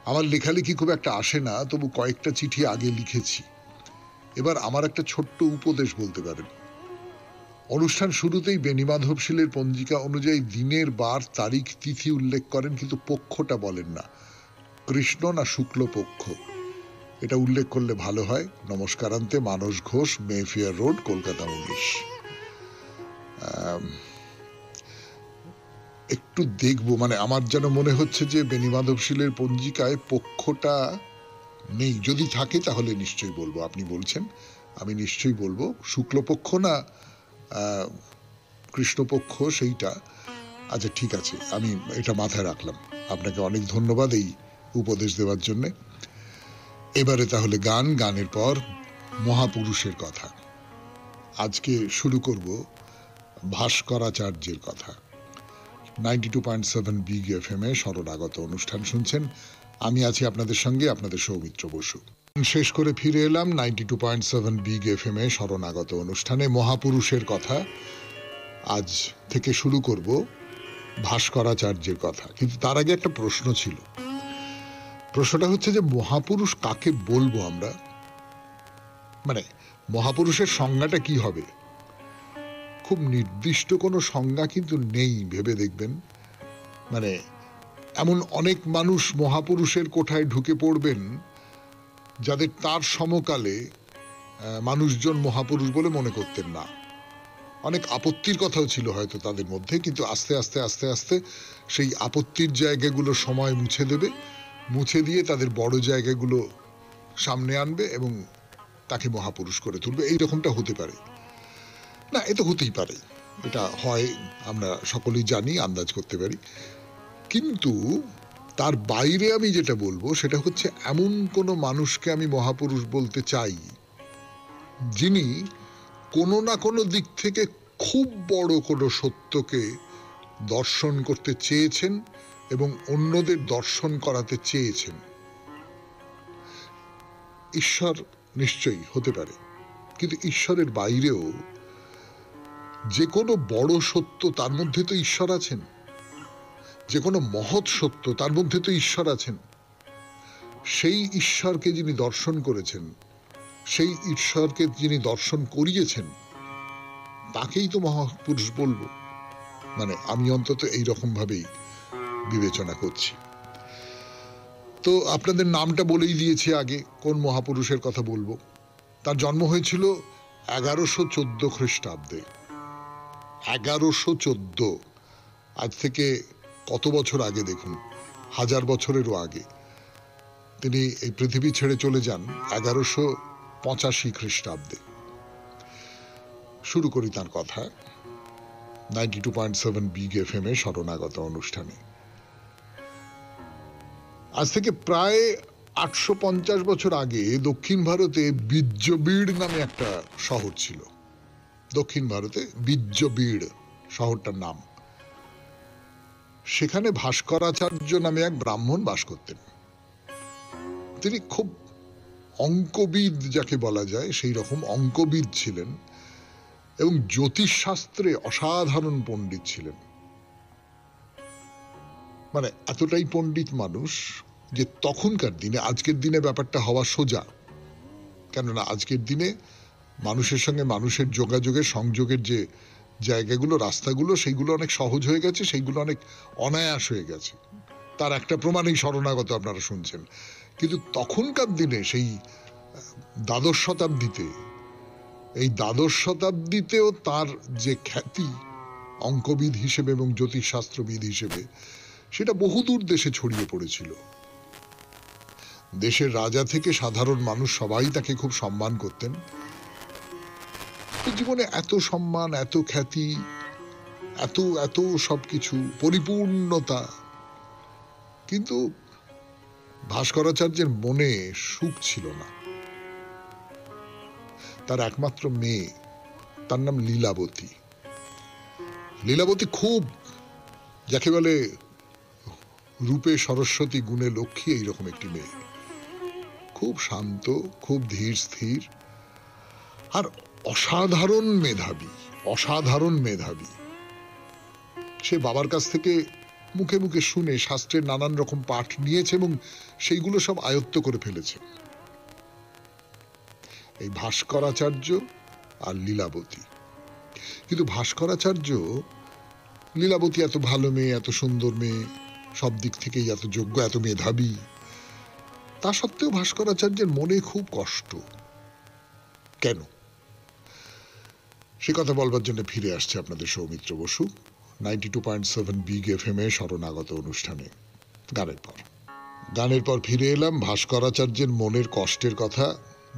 আমার লেখালেখি খুব একটা আসে না, তবু কয়েকটা চিঠি আগে লিখেছি। এবার আমার একটা ছোট্ট উপদেশ বলতে পারেন। অনুষ্ঠান শুরুতেই বেণীমাধব শীলের পঞ্জিকা অনুযায়ী দিনের বার, তারিখ, তিথি উল্লেখ করেন, কিন্তু পক্ষটা বলেন না, কৃষ্ণ না শুক্লপক্ষ। এটা উল্লেখ করলে ভালো হয়। নমস্কারান্তে, মানস ঘোষ, মেফেয়ার রোড, কলকাতা ১৯। একটু দেখবো, মানে আমার যেন মনে হচ্ছে যে বেণীমাধব শীলের পঞ্জিকায় পক্ষটা নেই। যদি থাকে তাহলে নিশ্চয়ই বলবো। আপনি বলছেন, আমি নিশ্চয়ই বলবো। শুক্লপক্ষ না কৃষ্ণপক্ষ সেইটা। আচ্ছা, ঠিক আছে, আমি এটা মাথায় রাখলাম। আপনাকে অনেক ধন্যবাদ এই উপদেশ দেওয়ার জন্যে। এবারে তাহলে গানের পর মহাপুরুষের কথা। আজকে শুরু করব ভাস্করাচার্যের কথা। 92.7 বিগ এফএম এ শরণাগত অনুষ্ঠান শুনছেন। আমি আছি আপনাদের সঙ্গে, আপনাদের সৌমিত্র বসু। শেষ করে ফিরে এলাম 92.7 বিগ এফএম এ শরণাগত অনুষ্ঠানে মহাপুরুষের কথা। আজ থেকে শুরু করব ভাস্করাচার্যের কথা। কিন্তু তার আগে একটা প্রশ্ন ছিল। প্রশ্নটা হচ্ছে যে মহাপুরুষ কাকে বলবো আমরা? মানে মহাপুরুষের সংজ্ঞাটা কি হবে? খুব নির্দিষ্ট কোনো সংজ্ঞা কিন্তু নেই, ভেবে দেখবেন। মানে এমন অনেক মানুষ মহাপুরুষের কোঠায় ঢুকে পড়বেন যাদের তার সমকালে মানুষজন মহাপুরুষ বলে মনে করতেন না। অনেক আপত্তির কথাও ছিল হয়তো তাদের মধ্যে, কিন্তু আস্তে আস্তে আস্তে আস্তে সেই আপত্তির জায়গাগুলো সময় মুছে দেবে, মুছে দিয়ে তাদের বড় জায়গাগুলো সামনে আনবে এবং তাকে মহাপুরুষ করে তুলবে। এইরকমটা হতে পারে না, এ তো হতেই পারে, এটা হয়, আমরা সকলেই জানি, আন্দাজ করতে পারি। কিন্তু তার বাইরে আমি যেটা বলবো সেটা হচ্ছে এমন কোনো মানুষকে আমি মহাপুরুষ বলতে চাই যিনি কোনো না কোনো দিক থেকে খুব বড় কোনো সত্যকে দর্শন করতে চেয়েছেন এবং অন্যদের দর্শন করাতে চেয়েছেন। ঈশ্বর নিশ্চয়ই হতে পারে, কিন্তু ঈশ্বরের বাইরেও যে কোনো বড় সত্য, তার মধ্যে তো ঈশ্বর আছেন। যে কোনো মহৎ সত্য, তার মধ্যে তো ঈশ্বর আছেন। সেই ঈশ্বরকে যিনি দর্শন করেছেন, সেই ঈশ্বরকে যিনি দর্শন করিয়েছেন, তাকেই তো মহাপুরুষ বলবো। মানে আমি অন্তত এইরকম ভাবেই বিবেচনা করছি। তো আপনাদের নামটা বলেই দিয়েছি আগে, কোন মহাপুরুষের কথা বলবো। তার জন্ম হয়েছিল 1114 খ্রিস্টাব্দে। 1114, আজ থেকে কত বছর আগে দেখুন, 1000 বছরেরও আগে। তিনি এই পৃথিবী ছেড়ে চলে যান 1185 খ্রিস্টাব্দে। শুরু করি তার কথা 92.7 বিগ এফএম এ শরণাগত অনুষ্ঠানে। আজ থেকে প্রায় 850 বছর আগে দক্ষিণ ভারতে বিজ্জবীড় নামে একটা শহর ছিল। দক্ষিণ ভারতে বিজ্জবীড় শহরটার নাম। সেখানে ভাস্করাচার্য নামে এক ব্রাহ্মণ বাস করতেন। তিনি খুব অঙ্কবিদ যাকে বলা যায় সেই রকম অঙ্কবিদ ছিলেন এবং জ্যোতিষশাস্ত্রে অসাধারণ পণ্ডিত ছিলেন। মানে এতটাই পণ্ডিত মানুষ যে তখনকার দিনে, আজকের দিনে ব্যাপারটা হওয়া সোজা, কেননা আজকের দিনে মানুষের সঙ্গে মানুষের যোগাযোগের সংযোগের যে জায়গাগুলো, রাস্তাগুলো, সেইগুলো অনেক সহজ হয়ে গেছে, সেইগুলো অনেক অনায়াস হয়ে গেছে। তার একটা প্রমাণই শরণাগত আপনারা শুনছেন। কিন্তু তখনকার দিনে সেই দ্বাদশ শতাব্দীতে, এই দ্বাদশ শতাব্দীতেও তার যে খ্যাতি অঙ্কবিদ হিসেবে এবং জ্যোতিষশাস্ত্রবিদ হিসেবে, সেটা বহুদূর দেশে ছড়িয়ে পড়েছিল। দেশের রাজা থেকে সাধারণ মানুষ সবাই তাকে খুব সম্মান করতেন। জীবনে এত সম্মান, এত খ্যাতি, এত এত সবকিছু, পরিপূর্ণতা, কিন্তু ভাস্করাচার্যের মনে সুখ ছিল না। তার একমাত্র মেয়ে, তার নাম লীলাবতী। লীলাবতী খুব, যাকে বলে রূপে সরস্বতী, গুণে লক্ষ্মী, এইরকম একটি মেয়ে। খুব শান্ত, খুব ধীর স্থির, আর অসাধারণ মেধাবী, অসাধারণ মেধাবী। সে বাবার কাছ থেকে মুখে মুখে শুনে শাস্ত্রের নানান রকম পাঠ নিয়েছে এবং সেইগুলো সব আয়ত্ত করে ফেলেছে। এই ভাস্করাচার্য আর লীলাবতী। কিন্তু ভাস্করাচার্য, লীলাবতী এত ভালো মেয়ে, এত সুন্দর মেয়ে, সব দিক থেকেই এত যোগ্য, এত মেধাবী, তা সত্ত্বেও ভাস্করাচার্যের মনে খুব কষ্ট। কেন? সে কথা বলবার জন্য ফিরে আসছে আপনাদের সৌমিত্র বসু 92.7 বিগ এফএম এ শরণাগত অনুষ্ঠানে। গানের পর ফিরে এলাম ভাস্করাচার্যের মনের কষ্টের কথা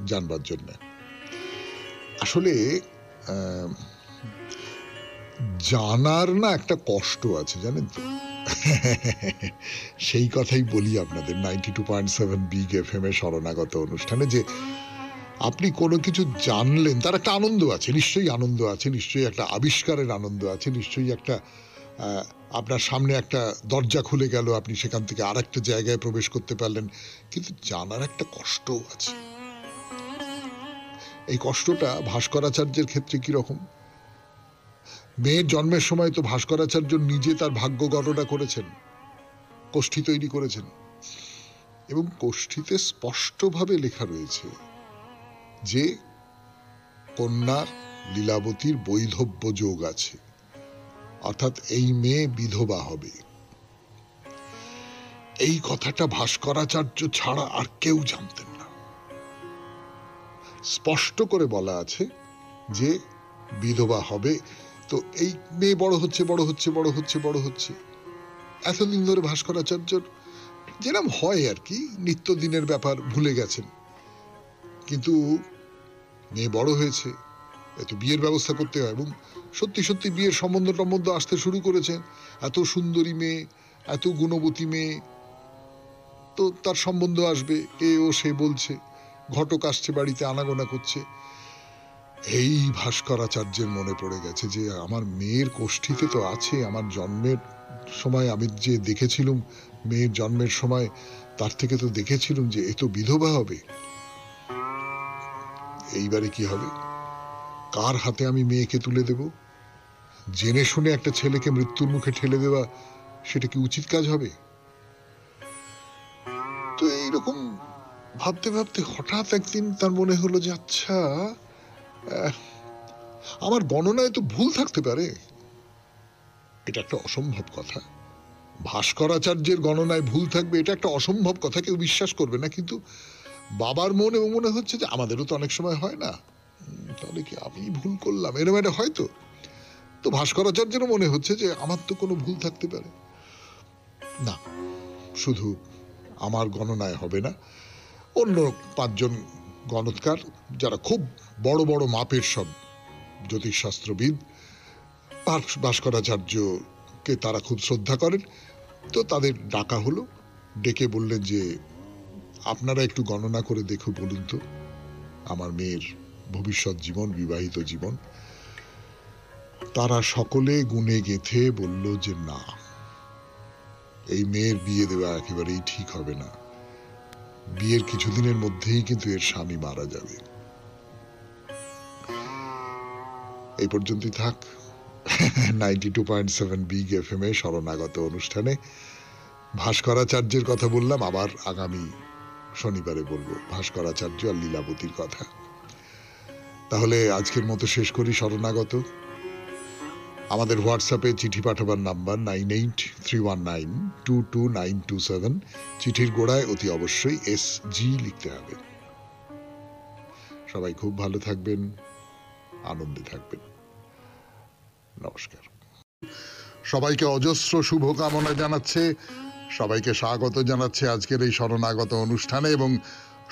জানবার জন্য। আসলে জানার না একটা কষ্ট আছে, জানেন তো। সেই কথাই বলি আপনাদের 92.7 বিগ এফএম এ শরণাগত অনুষ্ঠানে, যে আপনি কোনো কিছু জানলেন, তার একটা আনন্দ আছে, নিশ্চয়ই আনন্দ আছে, নিশ্চয়ই একটা আবিষ্কারের আনন্দ আছে, নিশ্চয়ই একটা আপনার সামনে একটা দরজা খুলে গেল, আপনি সেখান থেকে আর একটা জায়গায় প্রবেশ করতে পারলেন। কিন্তু জানার একটা কষ্টও আছে। এই কষ্টটা ভাস্করাচার্যের ক্ষেত্রে কিরকম? মেয়ের জন্মের সময় তো ভাস্করাচার্য নিজে তার ভাগ্য গণনা করেছেন, কোষ্ঠী তৈরি করেছেন, এবং কোষ্ঠীতে স্পষ্টভাবে লেখা রয়েছে যে কন্যার, লীলাবতীর বৈধব্য যোগ আছে, অর্থাৎ এই মেয়ে বিধবা হবে। এই কথাটা ভাস্করাচার্য ছাড়া আর কেউ জানতেন না। স্পষ্ট করে বলা আছে যে বিধবা হবে। তো এই মেয়ে বড় হচ্ছে, বড় হচ্ছে, বড় হচ্ছে, বড় হচ্ছে। এতদিন ধরে ভাস্করাচার্যর যেরকম হয় আর কি, নিত্যদিনের ব্যাপার ভুলে গেছেন। কিন্তু মেয়ে বড় হয়েছে, এত বিয়ের ব্যবস্থা করতে হয়, এবং সত্যি সত্যি বিয়ের সম্বন্ধ টম্বন্ধ আসতে শুরু করেছে। এত সুন্দরী মেয়ে, এত গুণবতী মেয়ে, তো তার সম্বন্ধ আসবে, এ ও সে বলছে, ঘটক আসছে বাড়িতে, আনাগোনা করছে। এই ভাস্করাচার্যের মনে পড়ে গেছে যে আমার মেয়ের কোষ্ঠীতে তো আছে, আমার জন্মের সময় আমি যে দেখেছিলাম, মেয়ের জন্মের সময় তার থেকে তো দেখেছিলাম যে এ তো বিধবা হবে। এইবারে কি হবে? কার হাতে আমি মেয়েকে তুলে দেব? জেনে শুনে একটা ছেলেকে মৃত্যুর মুখে ঠেলে দেওয়া, সেটা কি উচিত কাজ হবে? তো এইরকম ভাবতে ভাবতে হঠাৎ একদিন তার মনে হলো যে আচ্ছা, আমার গণনায় তো ভুল থাকতে পারে। এটা একটা অসম্ভব কথা। ভাস্করাচার্যের গণনায় ভুল থাকবে, এটা একটা অসম্ভব কথা, কেউ বিশ্বাস করবে না। কিন্তু বাবার মনে হচ্ছে যে আমাদেরও তো অনেক সময় হয় না, তাহলে কি আমি ভুল করলাম, এরকম একটা হয়তো। তো ভাস্করাচার্যেরও মনে হচ্ছে যে আমার তো কোনো ভুল থাকতে পারে না, শুধু আমার গণনায় হবে না, অন্য 5 জন গণৎকার যারা খুব বড় বড় মাপের সব জ্যোতিষশাস্ত্রবিদ, ভাস্করাচার্যকে তারা খুব শ্রদ্ধা করেন, তো তাদের ডাকা হলো। ডেকে বললেন যে আপনারা একটু গণনা করে দেখো, বলুন তো আমার মেয়ের ভবিষ্যৎ জীবন, বিবাহিত জীবন। তারা সকলে গুণে গেঁথে বলল যে না, এই মেয়ের বিয়ে দেওয়া একেবারেই ঠিক হবে না, বিয়ের কিছুদিনের মধ্যেই কিন্তু এর স্বামী মারা যাবে। এই পর্যন্তই থাক 92.7 বিগ এফএম এ শরণাগত অনুষ্ঠানে ভাস্করাচার্যের কথা বললাম, আবার আগামী শনিবারে বলবো ভাস্করাচার্য আর লীলাবতীর কথা। তাহলে আজকের মতো শেষ করি শরণাগত। আমাদের হোয়াটসঅ্যাপে চিঠি পাঠাবার নাম্বার 9831922927। চিঠির গোড়ায় অতি অবশ্যই SG লিখতে হবে। সবাই খুব ভালো থাকবেন, আনন্দে থাকবেন। নমস্কার। সবাইকে অজস্র শুভকামনা জানাচ্ছে, সবাইকে স্বাগত জানাচ্ছে আজকের এই শরণাগত অনুষ্ঠানে, এবং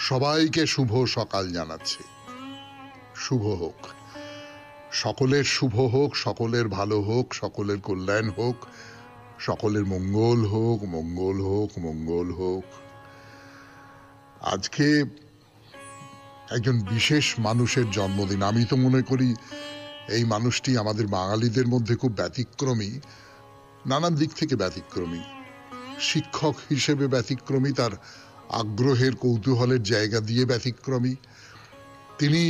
সবাইকে শুভ সকাল জানাচ্ছে। শুভ হোক, সকলের শুভ হোক, সকলের ভালো হোক, সকলের কল্যাণ হোক, সকলের মঙ্গল হোক, মঙ্গল হোক, মঙ্গল হোক। আজকে একজন বিশেষ মানুষের জন্মদিন। আমি তো মনে করি এই মানুষটি আমাদের বাঙালিদের মধ্যে খুব ব্যতিক্রমী, নানান দিক থেকে ব্যতিক্রমী। শিক্ষক হিসেবে ব্যতিক্রমী, তার আগ্রহের কৌতূহলের জায়গা দিয়ে ব্যতিক্রমী। তিনি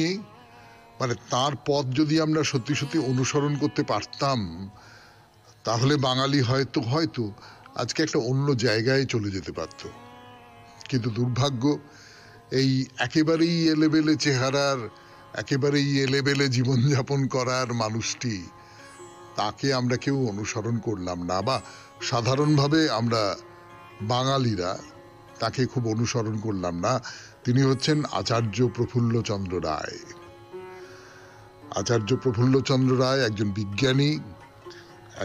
তার পথ যদি আমরা সত্যি সত্যি অনুসরণ করতে পারতাম, তাহলে বাঙালি হয়তো আজকে একটা অন্য জায়গায় চলে যেতে পারত। কিন্তু দুর্ভাগ্য, এই একেবারেই এলেবেলে চেহারার, একেবারেই এলেবেলে জীবনযাপন করার মানুষটি, তাকে আমরা কেউ অনুসরণ করলাম না, বা সাধারণভাবে আমরা বাঙালিরা তাকে খুব অনুসরণ করলাম না। তিনি হচ্ছেন আচার্য প্রফুল্লচন্দ্র রায়। আচার্য প্রফুল্লচন্দ্র রায় একজন বিজ্ঞানী,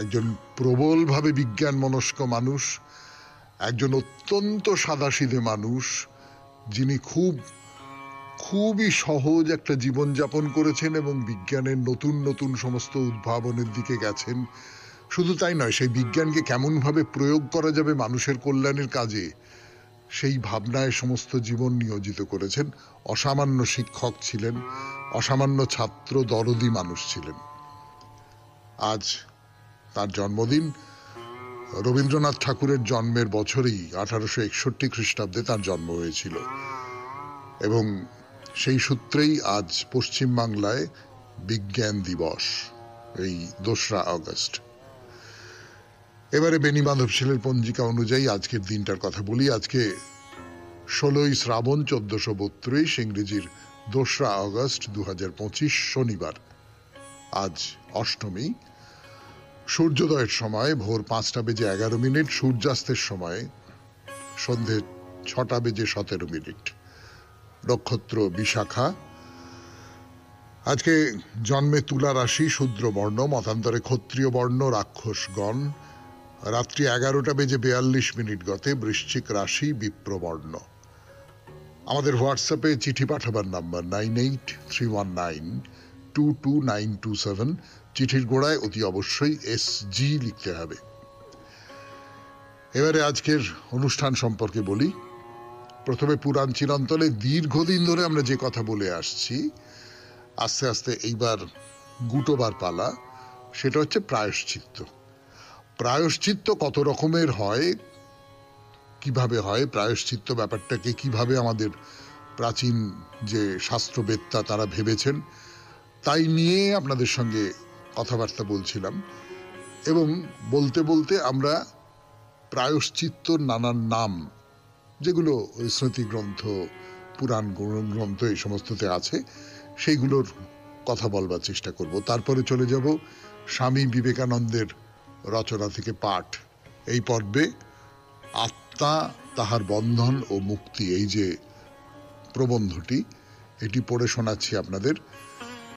একজন প্রবলভাবে বিজ্ঞান মনস্ক মানুষ, একজন অত্যন্ত সাদাসিধে মানুষ, যিনি খুবই সহজ একটা জীবনযাপন করেছেন এবং বিজ্ঞানের নতুন নতুন সমস্ত উদ্ভাবনের দিকে গেছেন। শুধু তাই নয়, সেই বিজ্ঞানকে কেমনভাবে প্রয়োগ করা যাবে মানুষের কল্যাণের কাজে, সেই ভাবনায় সমস্ত জীবন নিয়োজিত করেছেন। অসামান্য শিক্ষক ছিলেন, অসামান্য ছাত্র দরদি মানুষ ছিলেন। আজ তার জন্মদিন। রবীন্দ্রনাথ ঠাকুরের জন্মের বছরেই 1861 খ্রিস্টাব্দে তার জন্ম হয়েছিল, এবং সেই সূত্রেই আজ পশ্চিমবাংলায় বিজ্ঞান দিবস, এই 2রা আগস্ট। এবারে বেণীমাধব শীলের পঞ্জিকা অনুযায়ী আজকের দিনটার কথা বলি। আজকে 16ই শ্রাবণ 1432, ইংরেজির 2রা আগস্ট 2025, শনিবার। আজ অষ্টমী। সূর্যোদয়ের সময় ভোর 5:11, সূর্যাস্তের সময় সন্ধে 6:17। নক্ষত্র বিশাখা। আজকে জন্মে তুলা রাশি, শূদ্র বর্ণ, মতান্তরে ক্ষত্রিয় বর্ণ, রাক্ষসগণ। রাত্রি 11:42 গতে বৃশ্চিক রাশি, বিপ্রবর্ণ। আমাদের হোয়াটসঅ্যাপে চিঠি পাঠাবার নাম্বার 9831922927। চিঠির গোড়ায় অতি অবশ্যই SG লিখতে হবে। এবারে আজকের অনুষ্ঠান সম্পর্কে বলি। প্রথমে পুরাণ চিরন্তলে দীর্ঘদিন ধরে আমরা যে কথা বলে আসছি, আস্তে আস্তে এইবার গুটোবার পালা। সেটা হচ্ছে প্রায়শ্চিত্ত। প্রায়শ্চিত্ত কত রকমের হয়, কিভাবে হয়, প্রায়শ্চিত্ত ব্যাপারটাকে কিভাবে আমাদের প্রাচীন যে শাস্ত্রবেত্তা তারা ভেবেছেন, তাই নিয়ে আপনাদের সঙ্গে কথাবার্তা বলছিলাম। এবং বলতে বলতে আমরা প্রায়শ্চিত্তর নানান নাম, যেগুলো স্মৃতিগ্রন্থ, পুরাণ গ্রন্থ এই সমস্ততে আছে, সেইগুলোর কথা বলবার চেষ্টা করব। তারপরে চলে যাব স্বামী বিবেকানন্দের রচনা থেকে পাঠ। এই পর্বে আত্মা তাহার বন্ধন ও মুক্তি, এই যে প্রবন্ধটি, এটি পড়ে শোনাচ্ছি আপনাদের।